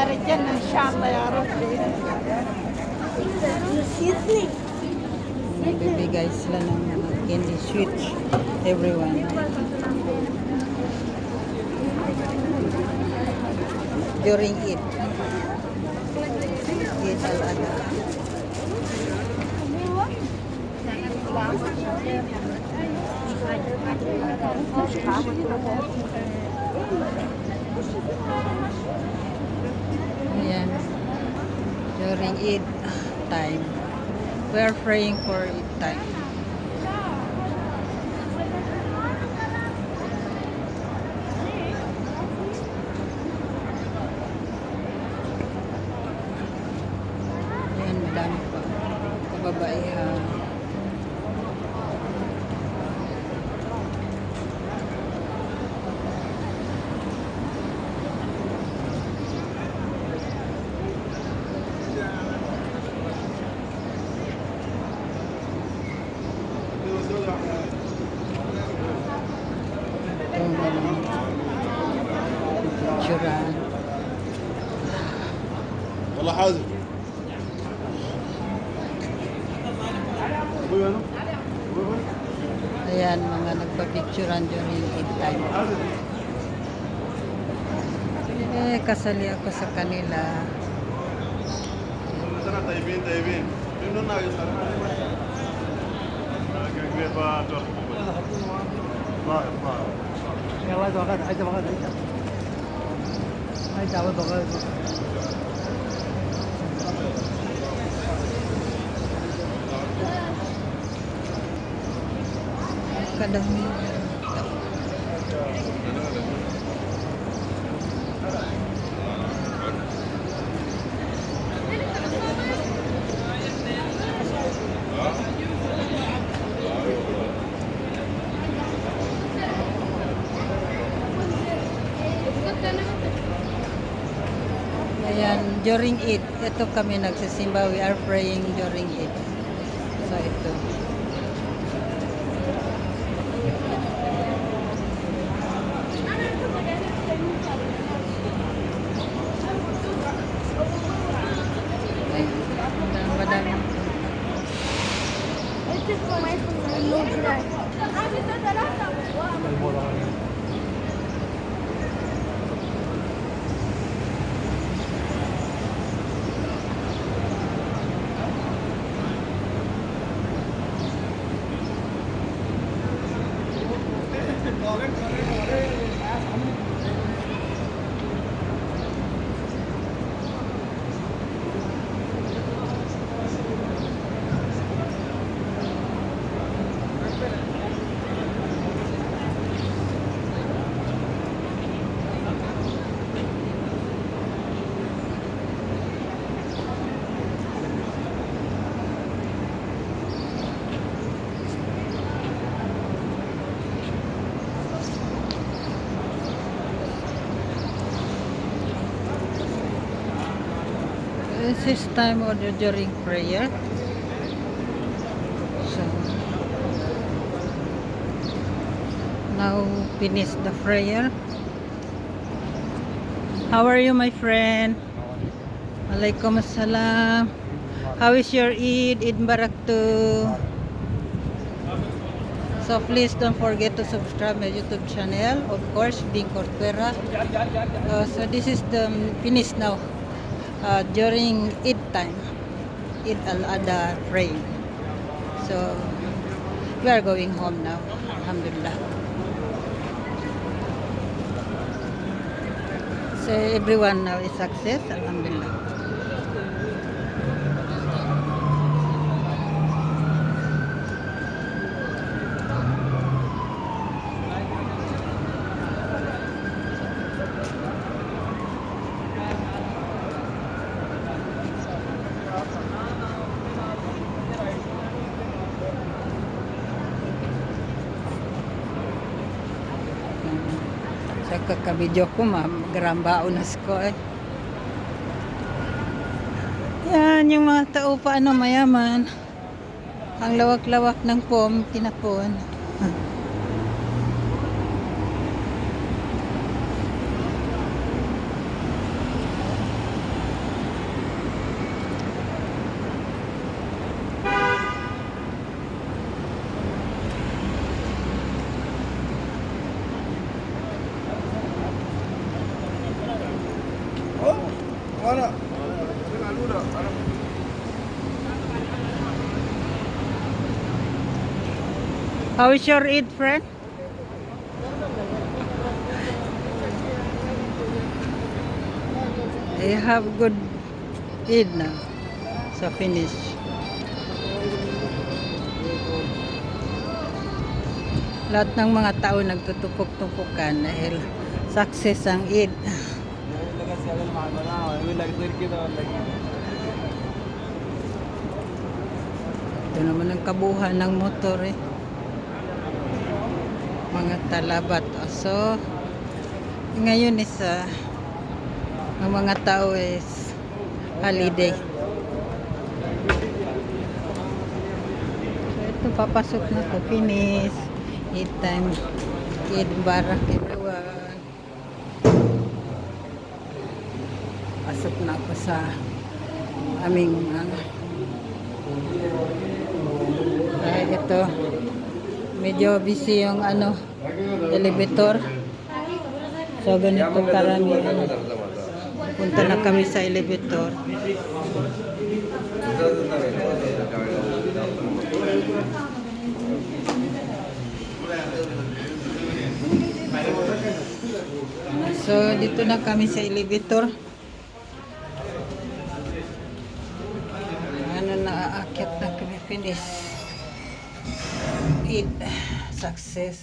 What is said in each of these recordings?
mangyari dyan, inshallah ya Rabbi. Nagbibigay sila ng mga candy sweets. Everyone. During Eid. Eid al-Adha. Ayan. During Eid time. We are praying for Eid time. Ayan, madami pa. Kababaihan. Picturean. والله حازم Ayan, mga nagpa-picturean during Eid time. Kasali ako sa kanila. طيبين طيبين منو الناقص كبير بقى يلا بغد عايز بغد عايز دعوة بغد Kadami. Ayan, during Eid, ito kami nagsisimba. We are praying during Eid. So, ito. Ay, madami. This is time order during prayer. So now finish the prayer. How are you, my friend? Alaikum assalam. How is your Eid? Eid Mubarak too. So please don't forget to subscribe my YouTube channel. Of course, Bing Corcuera. So this is the finish now. During Eid time, Eid al-Adha praying. So we are going home now. Alhamdulillah. So everyone now is success. Alhamdulillah. Sa kakabidyo ko, magrambao na ko eh. Yan, yung mga tao pa ano, mayaman. Ang lawak-lawak ng pom, kinapon. لا How is your Eid, friend? They have good Eid now. So finish. Lahat ng mga tao nagtutukok-tukukan dahil success ang Eid. Ito naman ang kabuhan ng motor eh. Mga talabat. So, ngayon is ang mga tao is holiday. So, ito papasok na to. Finish. Eid time. Eid Barak everyone. Pasok na ako sa aming ito. Medyo busy yung elevator. So ganito karami. Punta na kami sa elevator. So dito na kami sa elevator. Naaakyat na kami, finish. Eid success.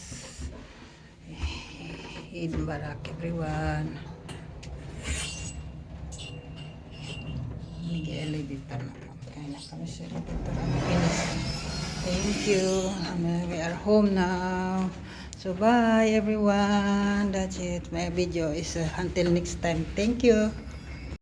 Eid Barak everyone. Nag-elevator na kami. Kaya na kami sa elevator. Finish. Thank you. We are home now. So bye everyone. That's it. My video is until next time. Thank you.